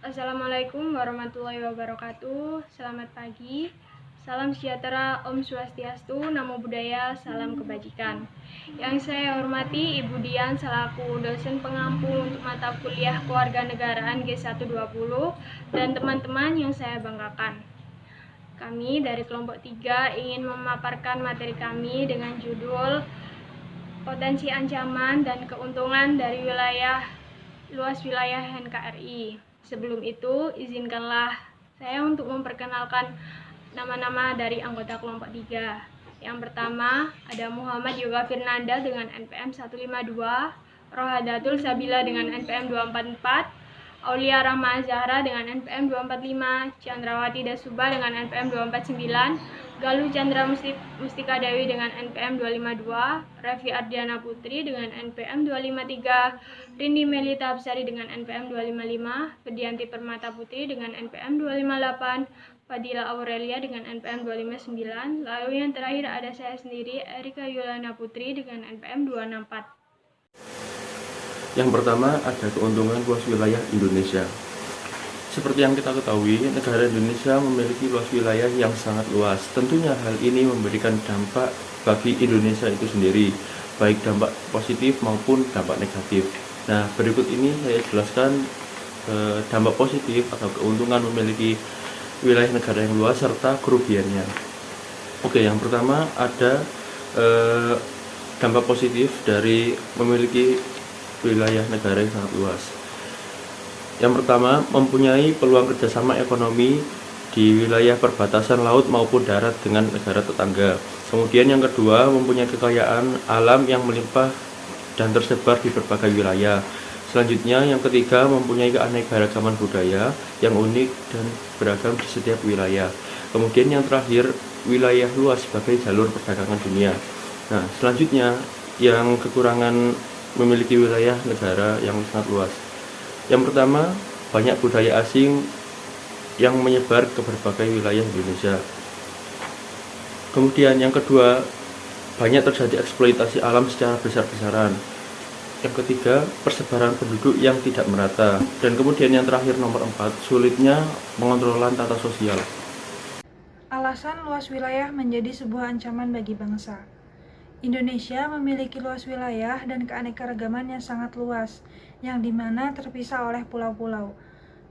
Assalamualaikum warahmatullahi wabarakatuh. Selamat pagi. Salam sejahtera, Om Swastiastu, Namo Buddhaya, salam kebajikan. Yang saya hormati Ibu Dian selaku dosen pengampu untuk mata kuliah Kewarganegaraan G120 dan teman-teman yang saya banggakan. Kami dari kelompok 3 ingin memaparkan materi kami dengan judul Potensi Ancaman dan Keuntungan dari luas wilayah NKRI. Sebelum itu, izinkanlah saya untuk memperkenalkan nama-nama dari anggota kelompok 3. Yang pertama, ada Muhammad Yoga Firnanda dengan NPM 152, Rohadatul Sabila dengan NPM 244, Aulia Rahma Zahra dengan NPM 245, Chandrawati Dasuba dengan NPM 249, Galuh Chandra Mustika Dewi dengan NPM 252, Revi Ardiana Putri dengan NPM 253, Rindi Melita Absari dengan NPM 255, Pedianti Permata Putri dengan NPM 258, Fadila Aurelia dengan NPM 259, lalu yang terakhir ada saya sendiri, Erika Yulana Putri dengan NPM 264. Yang pertama ada keuntungan luas wilayah Indonesia. Seperti yang kita ketahui, negara Indonesia memiliki luas wilayah yang sangat luas. Tentunya hal ini memberikan dampak bagi Indonesia itu sendiri, baik dampak positif maupun dampak negatif. Nah, berikut ini saya jelaskan dampak positif atau keuntungan memiliki wilayah negara yang luas serta kerugiannya. Oke, yang pertama ada dampak positif dari memiliki wilayah negara yang sangat luas. Yang pertama, mempunyai peluang kerjasama ekonomi di wilayah perbatasan laut maupun darat dengan negara tetangga. Kemudian yang kedua, mempunyai kekayaan alam yang melimpah dan tersebar di berbagai wilayah. Selanjutnya, yang ketiga, mempunyai keanekaragaman budaya yang unik dan beragam di setiap wilayah. Kemudian yang terakhir, wilayah luas sebagai jalur perdagangan dunia. Nah, selanjutnya, yang kekurangan memiliki wilayah negara yang sangat luas. Yang pertama, banyak budaya asing yang menyebar ke berbagai wilayah Indonesia. Kemudian yang kedua, banyak terjadi eksploitasi alam secara besar-besaran. Yang ketiga, persebaran penduduk yang tidak merata. Dan kemudian yang terakhir nomor 4, sulitnya pengontrolan tata sosial. Alasan luas wilayah menjadi sebuah ancaman bagi bangsa. Indonesia memiliki luas wilayah dan keanekaragaman yang sangat luas, yang dimana terpisah oleh pulau-pulau.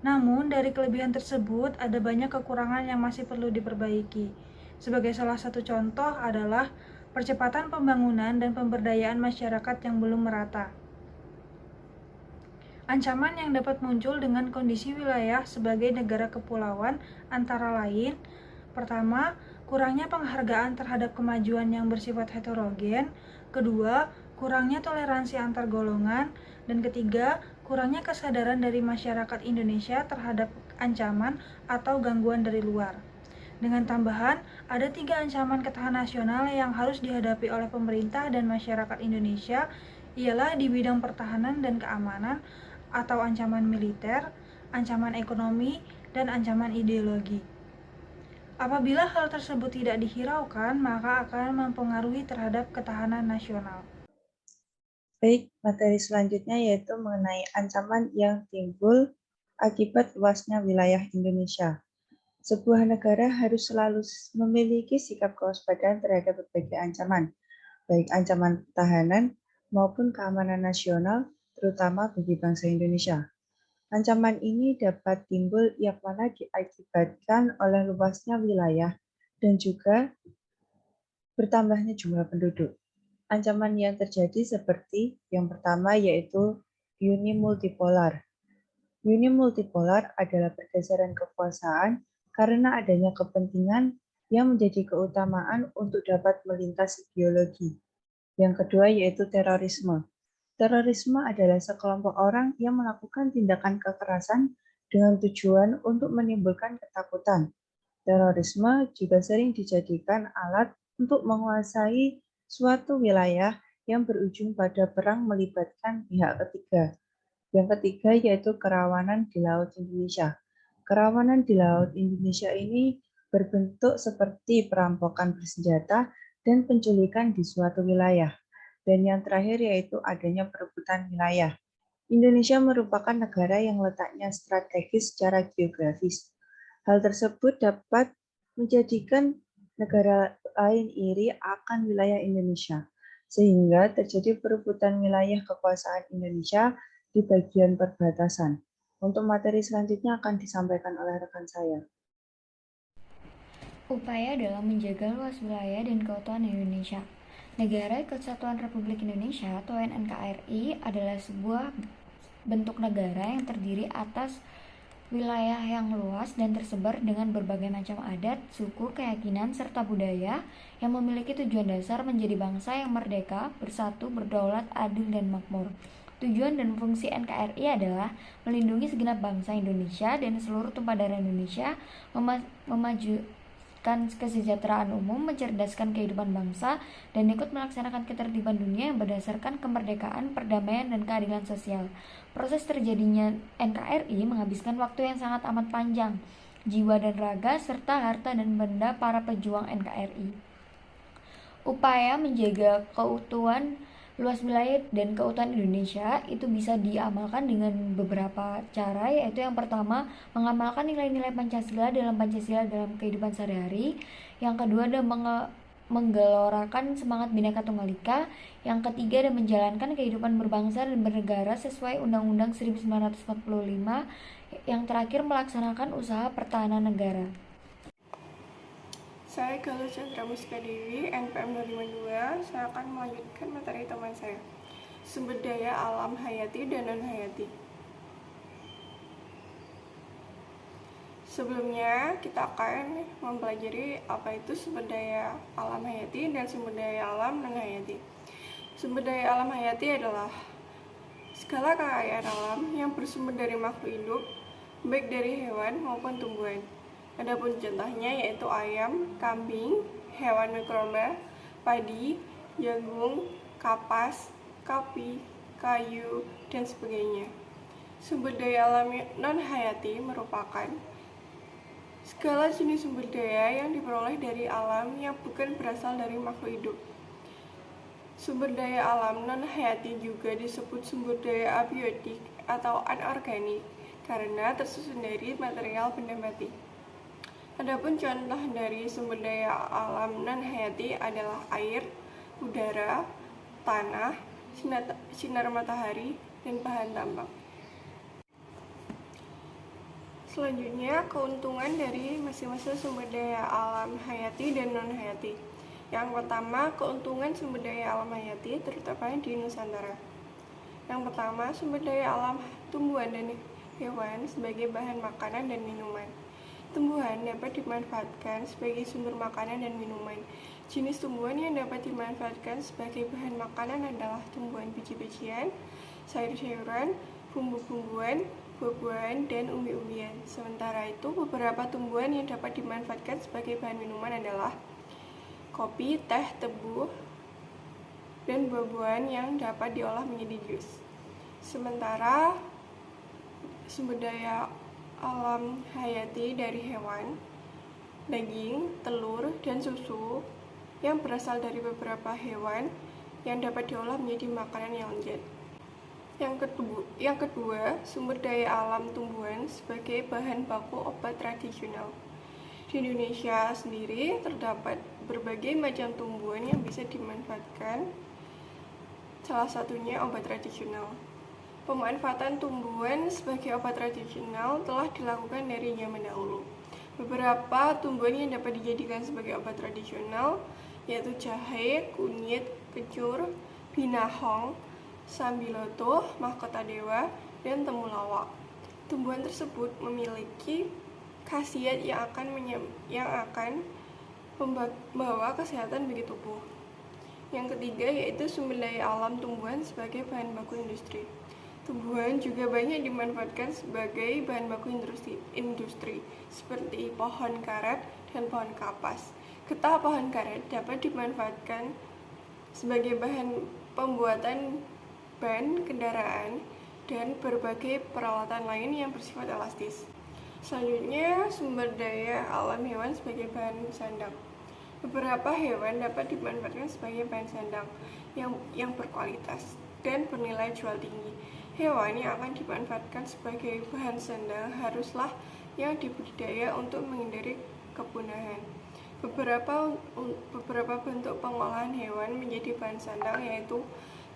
Namun, dari kelebihan tersebut, ada banyak kekurangan yang masih perlu diperbaiki. Sebagai salah satu contoh adalah percepatan pembangunan dan pemberdayaan masyarakat yang belum merata. Ancaman yang dapat muncul dengan kondisi wilayah sebagai negara kepulauan antara lain, pertama, kurangnya penghargaan terhadap kemajuan yang bersifat heterogen, kedua, kurangnya toleransi antar golongan, dan ketiga, kurangnya kesadaran dari masyarakat Indonesia terhadap ancaman atau gangguan dari luar. Dengan tambahan, ada 3 ancaman ketahanan nasional yang harus dihadapi oleh pemerintah dan masyarakat Indonesia, ialah di bidang pertahanan dan keamanan, atau ancaman militer, ancaman ekonomi, dan ancaman ideologi. Apabila hal tersebut tidak dihiraukan, maka akan mempengaruhi terhadap ketahanan nasional. Baik, materi selanjutnya yaitu mengenai ancaman yang timbul akibat luasnya wilayah Indonesia. Sebuah negara harus selalu memiliki sikap kewaspadaan terhadap berbagai ancaman, baik ancaman pertahanan maupun keamanan nasional, terutama bagi bangsa Indonesia. Ancaman ini dapat timbul yang mana diakibatkan oleh luasnya wilayah dan juga bertambahnya jumlah penduduk. Ancaman yang terjadi seperti yang pertama yaitu unimultipolar. Unimultipolar adalah pergeseran kekuasaan karena adanya kepentingan yang menjadi keutamaan untuk dapat melintas ideologi. Yang kedua yaitu terorisme. Terorisme adalah sekelompok orang yang melakukan tindakan kekerasan dengan tujuan untuk menimbulkan ketakutan. Terorisme juga sering dijadikan alat untuk menguasai suatu wilayah yang berujung pada perang melibatkan pihak ketiga. Yang ketiga yaitu kerawanan di Laut Indonesia. Kerawanan di Laut Indonesia ini berbentuk seperti perampokan bersenjata dan penculikan di suatu wilayah. Dan yang terakhir yaitu adanya perebutan wilayah. Indonesia merupakan negara yang letaknya strategis secara geografis. Hal tersebut dapat menjadikan negara lain iri akan wilayah Indonesia, sehingga terjadi perebutan wilayah kekuasaan Indonesia di bagian perbatasan. Untuk materi selanjutnya akan disampaikan oleh rekan saya. Upaya dalam menjaga luas wilayah dan keutuhan Indonesia. Negara Kesatuan Republik Indonesia atau NKRI adalah sebuah bentuk negara yang terdiri atas wilayah yang luas dan tersebar dengan berbagai macam adat, suku, keyakinan, serta budaya yang memiliki tujuan dasar menjadi bangsa yang merdeka, bersatu, berdaulat, adil, dan makmur. Tujuan dan fungsi NKRI adalah melindungi segenap bangsa Indonesia dan seluruh tumpah darah Indonesia, memajukan kesejahteraan umum, mencerdaskan kehidupan bangsa, dan ikut melaksanakan ketertiban dunia yang berdasarkan kemerdekaan, perdamaian, dan keadilan sosial. Proses terjadinya NKRI menghabiskan waktu yang sangat amat panjang, jiwa dan raga, serta harta dan benda para pejuang NKRI. Upaya menjaga keutuhan luas wilayah dan keutuhan Indonesia itu bisa diamalkan dengan beberapa cara, yaitu yang pertama, mengamalkan nilai-nilai Pancasila dalam kehidupan sehari-hari. Yang kedua adalah menggelorakan semangat Bhinneka Tunggal Ika. Yang ketiga adalah menjalankan kehidupan berbangsa dan bernegara sesuai Undang-Undang 1945. Yang terakhir, melaksanakan usaha pertahanan negara. Saya Galuh Chandra Mustika Dewi, NPM 252. Saya akan melanjutkan materi teman saya, sumber daya alam hayati dan non-hayati. Sebelumnya, kita akan mempelajari apa itu sumber daya alam hayati dan sumber daya alam non-hayati. Sumber daya alam hayati adalah segala kekayaan alam yang bersumber dari makhluk hidup, baik dari hewan maupun tumbuhan. Adapun contohnya yaitu ayam, kambing, hewan mikroba, padi, jagung, kapas, kopi, kayu, dan sebagainya. Sumber daya alam non-hayati merupakan segala jenis sumber daya yang diperoleh dari alam yang bukan berasal dari makhluk hidup. Sumber daya alam non-hayati juga disebut sumber daya abiotik atau anorganik karena tersusun dari material benda mati. Adapun contoh dari sumber daya alam non-hayati adalah air, udara, tanah, sinar matahari, dan bahan tambang. Selanjutnya, keuntungan dari masing-masing sumber daya alam hayati dan non-hayati. Yang pertama, keuntungan sumber daya alam hayati terutama di Nusantara. Yang pertama, sumber daya alam tumbuhan dan hewan sebagai bahan makanan dan minuman. Tumbuhan dapat dimanfaatkan sebagai sumber makanan dan minuman. Jenis tumbuhan yang dapat dimanfaatkan sebagai bahan makanan adalah tumbuhan biji-bijian, sayur-sayuran, bumbu-bumbuan, buah-buahan, dan umbi-umbian. Sementara itu, beberapa tumbuhan yang dapat dimanfaatkan sebagai bahan minuman adalah kopi, teh, tebu, dan buah-buahan yang dapat diolah menjadi jus. Sementara sumber daya alam hayati dari hewan, daging, telur, dan susu yang berasal dari beberapa hewan yang dapat diolah menjadi makanan yang lezat. Yang kedua, sumber daya alam tumbuhan sebagai bahan baku obat tradisional. Di Indonesia sendiri terdapat berbagai macam tumbuhan yang bisa dimanfaatkan, salah satunya obat tradisional. Pemanfaatan tumbuhan sebagai obat tradisional telah dilakukan dari zaman dahulu. Beberapa tumbuhan yang dapat dijadikan sebagai obat tradisional yaitu jahe, kunyit, kencur, binahong, sambiloto, mahkota dewa, dan temulawak. Tumbuhan tersebut memiliki khasiat yang akan membawa kesehatan bagi tubuh. Yang ketiga yaitu sumber daya alam tumbuhan sebagai bahan baku industri. Tumbuhan juga banyak dimanfaatkan sebagai bahan baku industri seperti pohon karet dan pohon kapas. Getah pohon karet dapat dimanfaatkan sebagai bahan pembuatan ban kendaraan dan berbagai peralatan lain yang bersifat elastis. Selanjutnya, sumber daya alam hewan sebagai bahan sandang. Beberapa hewan dapat dimanfaatkan sebagai bahan sandang yang berkualitas dan bernilai jual tinggi. Hewan yang akan dimanfaatkan sebagai bahan sandal haruslah yang dibudidaya untuk menghindari kepunahan. Beberapa bentuk pengolahan hewan menjadi bahan sandal yaitu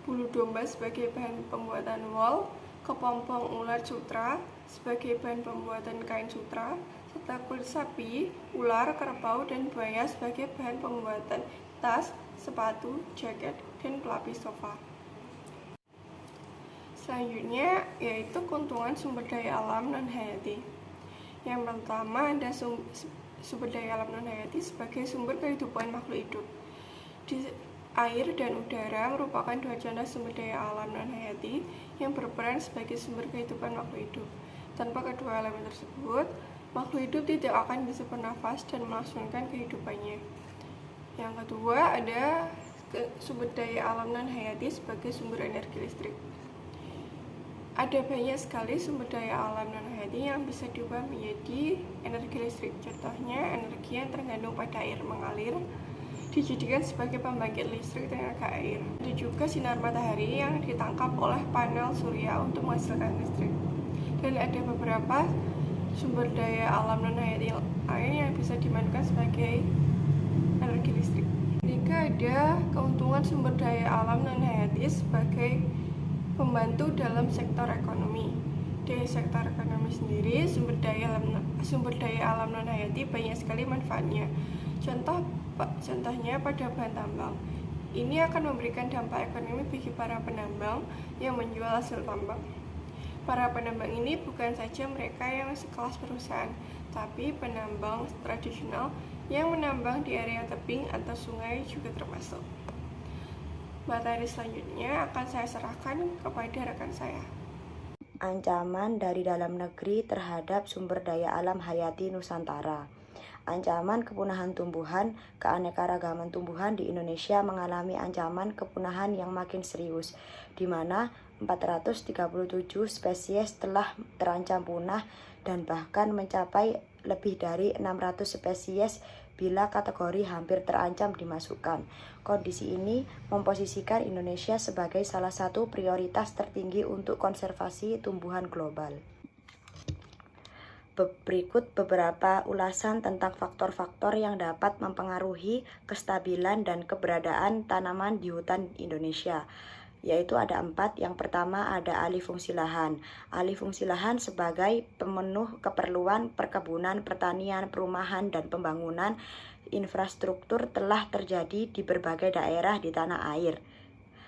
bulu domba sebagai bahan pembuatan wol, kepompong ular sutra sebagai bahan pembuatan kain sutra, serta kulit sapi, ular, kerbau, dan buaya sebagai bahan pembuatan tas, sepatu, jaket, dan pelapis sofa. Selanjutnya yaitu keuntungan sumber daya alam non-hayati. Yang pertama ada sumber daya alam non-hayati sebagai sumber kehidupan makhluk hidup. Air dan udara merupakan dua contoh sumber daya alam non-hayati yang berperan sebagai sumber kehidupan makhluk hidup. Tanpa kedua elemen tersebut, makhluk hidup tidak akan bisa bernafas dan melangsungkan kehidupannya. Yang kedua ada sumber daya alam non-hayati sebagai sumber energi listrik. Ada banyak sekali sumber daya alam non-hayati yang bisa diubah menjadi energi listrik. Contohnya, energi yang tergantung pada air mengalir dijadikan sebagai pembangkit listrik tenaga air. Ada juga sinar matahari yang ditangkap oleh panel surya untuk menghasilkan listrik. Dan ada beberapa sumber daya alam non-hayati lain yang bisa dimanfaatkan sebagai energi listrik. Ketiga, ada keuntungan sumber daya alam non-hayati sebagai pembantu dalam sektor ekonomi. Di sektor ekonomi sendiri, sumber daya alam non-hayati banyak sekali manfaatnya. Contohnya pada bahan tambang. Ini akan memberikan dampak ekonomi bagi para penambang yang menjual hasil tambang. Para penambang ini bukan saja mereka yang sekelas perusahaan, tapi penambang tradisional yang menambang di area tebing atau sungai juga termasuk. Materi selanjutnya akan saya serahkan kepada rekan saya. Ancaman dari dalam negeri terhadap sumber daya alam hayati Nusantara. Ancaman kepunahan tumbuhan, keanekaragaman tumbuhan di Indonesia mengalami ancaman kepunahan yang makin serius, di mana 437 spesies telah terancam punah dan bahkan mencapai lebih dari 600 spesies bila kategori hampir terancam dimasukkan. Kondisi ini memposisikan Indonesia sebagai salah satu prioritas tertinggi untuk konservasi tumbuhan global. Berikut beberapa ulasan tentang faktor-faktor yang dapat mempengaruhi kestabilan dan keberadaan tanaman di hutan Indonesia, yaitu ada 4. Yang pertama ada alih fungsi lahan. Alih fungsi lahan sebagai pemenuh keperluan perkebunan, pertanian, perumahan, dan pembangunan infrastruktur telah terjadi di berbagai daerah di tanah air.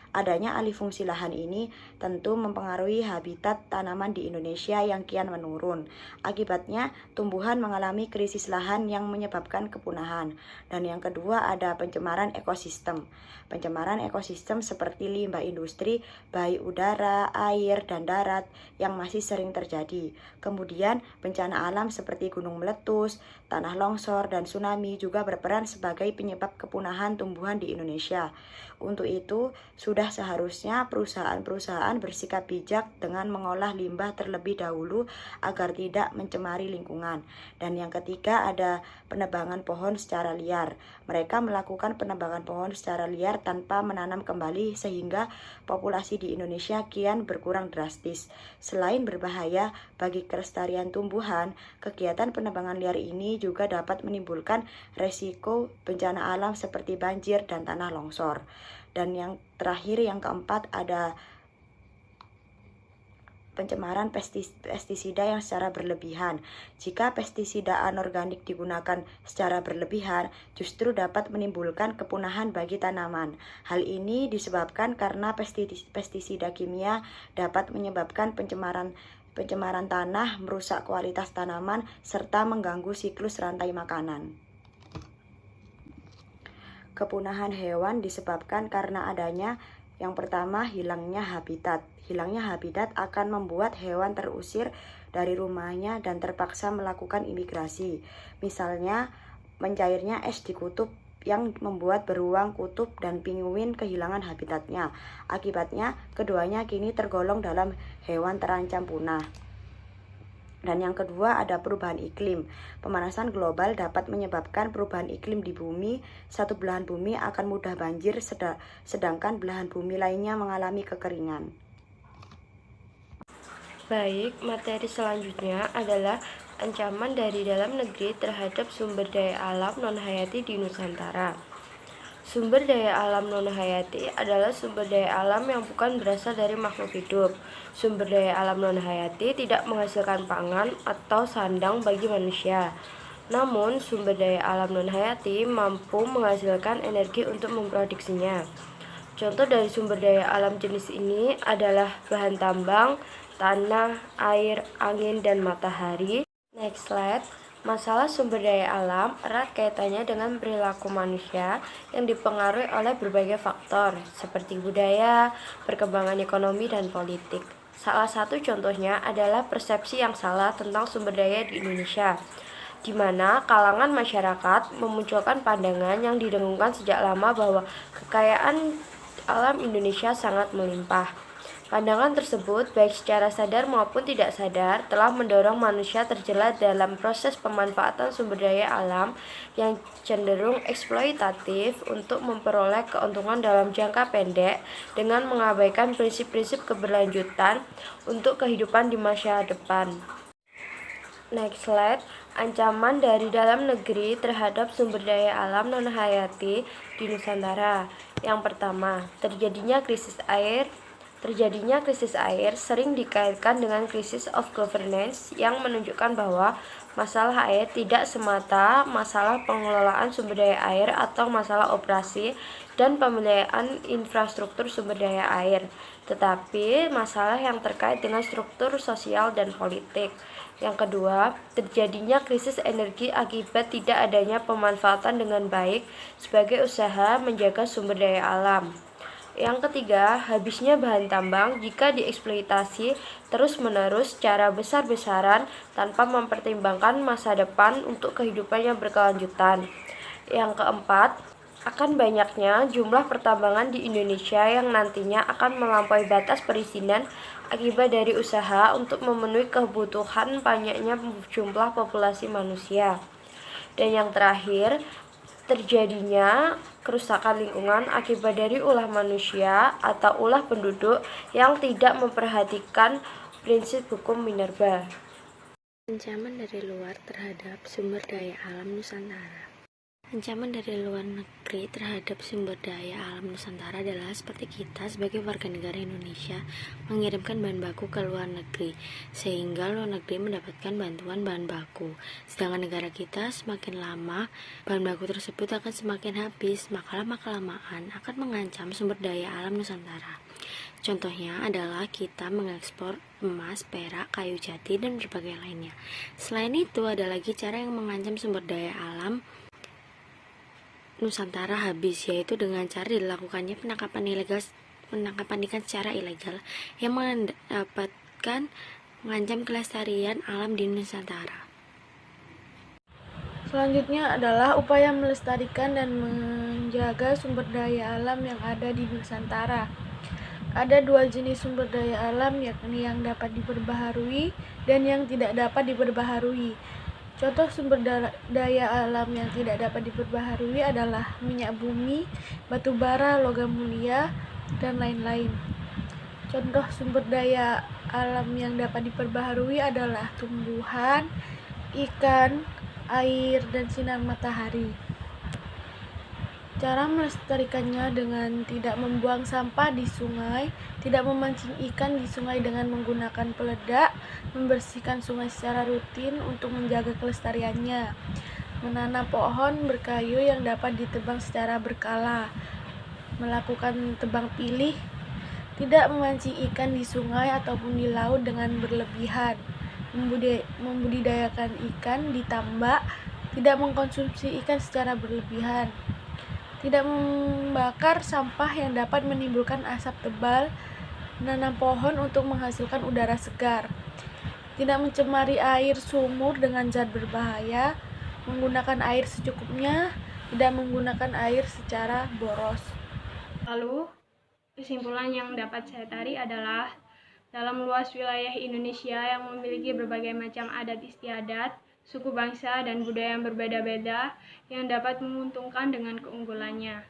Adanya alih fungsi lahan ini tentu mempengaruhi habitat tanaman di Indonesia yang kian menurun. Akibatnya, tumbuhan mengalami krisis lahan yang menyebabkan kepunahan. Dan yang kedua ada pencemaran ekosistem. Pencemaran ekosistem seperti limbah industri, baik udara, air, dan darat yang masih sering terjadi. Kemudian, bencana alam seperti gunung meletus, tanah longsor, dan tsunami juga berperan sebagai penyebab kepunahan tumbuhan di Indonesia. Untuk itu, sudah seharusnya perusahaan-perusahaan bersikap bijak dengan mengolah limbah terlebih dahulu agar tidak mencemari lingkungan. Dan yang ketiga ada penebangan pohon secara liar. Mereka melakukan penebangan pohon secara liar tanpa menanam kembali sehingga populasi di Indonesia kian berkurang drastis. Selain berbahaya bagi kelestarian tumbuhan, kegiatan penebangan liar ini juga dapat menimbulkan resiko bencana alam seperti banjir dan tanah longsor. Dan yang terakhir, yang keempat, ada pencemaran pestisida yang secara berlebihan. Jika pestisida anorganik digunakan secara berlebihan, justru dapat menimbulkan kepunahan bagi tanaman. Hal ini disebabkan karena pestisida kimia dapat menyebabkan pencemaran tanah, merusak kualitas tanaman, serta mengganggu siklus rantai makanan. Kepunahan hewan disebabkan karena adanya yang pertama hilangnya habitat. Hilangnya habitat akan membuat hewan terusir dari rumahnya dan terpaksa melakukan imigrasi. Misalnya mencairnya es di kutub yang membuat beruang kutub dan penguin kehilangan habitatnya. Akibatnya keduanya kini tergolong dalam hewan terancam punah. Dan yang kedua ada perubahan iklim. Pemanasan global dapat menyebabkan perubahan iklim di bumi. Satu belahan bumi akan mudah banjir, sedangkan belahan bumi lainnya mengalami kekeringan. Baik, materi selanjutnya adalah ancaman dari dalam negeri terhadap sumber daya alam non-hayati di Nusantara. Sumber daya alam non-hayati adalah sumber daya alam yang bukan berasal dari makhluk hidup. Sumber daya alam non-hayati tidak menghasilkan pangan atau sandang bagi manusia. Namun, sumber daya alam non-hayati mampu menghasilkan energi untuk memproduksinya. Contoh dari sumber daya alam jenis ini adalah bahan tambang, tanah, air, angin, dan matahari. Next slide. Masalah sumber daya alam erat kaitannya dengan perilaku manusia yang dipengaruhi oleh berbagai faktor seperti budaya, perkembangan ekonomi, dan politik. Salah satu contohnya adalah persepsi yang salah tentang sumber daya di Indonesia, di mana kalangan masyarakat memunculkan pandangan yang didengungkan sejak lama bahwa kekayaan alam Indonesia sangat melimpah. Pandangan tersebut, baik secara sadar maupun tidak sadar, telah mendorong manusia terjerat dalam proses pemanfaatan sumber daya alam yang cenderung eksploitatif untuk memperoleh keuntungan dalam jangka pendek dengan mengabaikan prinsip-prinsip keberlanjutan untuk kehidupan di masa depan. Next slide. Ancaman dari dalam negeri terhadap sumber daya alam non-hayati di Nusantara. Yang pertama, terjadinya krisis air. Terjadinya krisis air sering dikaitkan dengan krisis of governance yang menunjukkan bahwa masalah air tidak semata masalah pengelolaan sumber daya air atau masalah operasi dan pemeliharaan infrastruktur sumber daya air, tetapi masalah yang terkait dengan struktur sosial dan politik. Yang kedua, terjadinya krisis energi akibat tidak adanya pemanfaatan dengan baik sebagai usaha menjaga sumber daya alam. Yang ketiga, habisnya bahan tambang jika dieksploitasi terus-menerus secara besar-besaran tanpa mempertimbangkan masa depan untuk kehidupan yang berkelanjutan. Yang keempat, akan banyaknya jumlah pertambangan di Indonesia yang nantinya akan melampaui batas perizinan akibat dari usaha untuk memenuhi kebutuhan banyaknya jumlah populasi manusia. Dan yang terakhir, terjadinya kerusakan lingkungan akibat dari ulah manusia atau ulah penduduk yang tidak memperhatikan prinsip hukum minerba. Ancaman dari luar terhadap sumber daya alam Nusantara. Ancaman dari luar negeri terhadap sumber daya alam Nusantara adalah seperti kita sebagai warga negara Indonesia mengirimkan bahan baku ke luar negeri, sehingga luar negeri mendapatkan bantuan bahan baku. Sedangkan negara kita semakin lama, bahan baku tersebut akan semakin habis, maka lama-kelamaan akan mengancam sumber daya alam Nusantara. Contohnya adalah kita mengekspor emas, perak, kayu jati, dan berbagai lainnya. Selain itu, ada lagi cara yang mengancam sumber daya alam Nusantara habis, yaitu dengan cara dilakukannya penangkapan ikan secara ilegal yang mengancam kelestarian alam di Nusantara. Selanjutnya adalah upaya melestarikan dan menjaga sumber daya alam yang ada di Nusantara. Ada dua jenis sumber daya alam, yakni yang dapat diperbaharui dan yang tidak dapat diperbaharui. Contoh sumber daya alam yang tidak dapat diperbaharui adalah minyak bumi, batu bara, logam mulia, dan lain-lain. Contoh sumber daya alam yang dapat diperbaharui adalah tumbuhan, ikan, air, dan sinar matahari. Cara melestarikannya dengan tidak membuang sampah di sungai, tidak memancing ikan di sungai dengan menggunakan peledak, membersihkan sungai secara rutin untuk menjaga kelestariannya, menanam pohon berkayu yang dapat ditebang secara berkala, melakukan tebang pilih, tidak memancing ikan di sungai ataupun di laut dengan berlebihan, membudidayakan ikan di tambak, tidak mengkonsumsi ikan secara berlebihan, tidak membakar sampah yang dapat menimbulkan asap tebal, menanam pohon untuk menghasilkan udara segar, tidak mencemari air sumur dengan zat berbahaya, menggunakan air secukupnya, tidak menggunakan air secara boros. Lalu, kesimpulan yang dapat saya tarik adalah dalam luas wilayah Indonesia yang memiliki berbagai macam adat istiadat, suku bangsa, dan budaya yang berbeda-beda yang dapat menguntungkan dengan keunggulannya.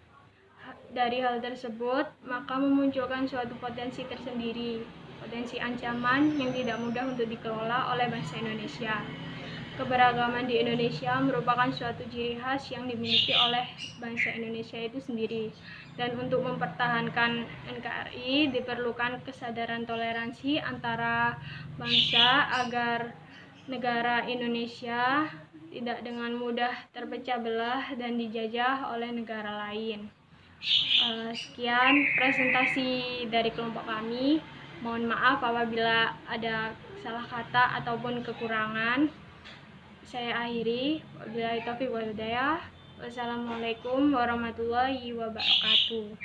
Dari hal tersebut, maka memunculkan suatu potensi tersendiri, potensi ancaman yang tidak mudah untuk dikelola oleh bangsa Indonesia. Keberagaman di Indonesia merupakan suatu ciri khas yang dimiliki oleh bangsa Indonesia itu sendiri. Dan untuk mempertahankan NKRI diperlukan kesadaran toleransi antara bangsa agar negara Indonesia tidak dengan mudah terpecah belah dan dijajah oleh negara lain. Sekian presentasi dari kelompok kami. Mohon maaf apabila ada salah kata ataupun kekurangan. Saya akhiri. Wabillahi taufiq wal hidayah. Wassalamualaikum warahmatullahi wabarakatuh.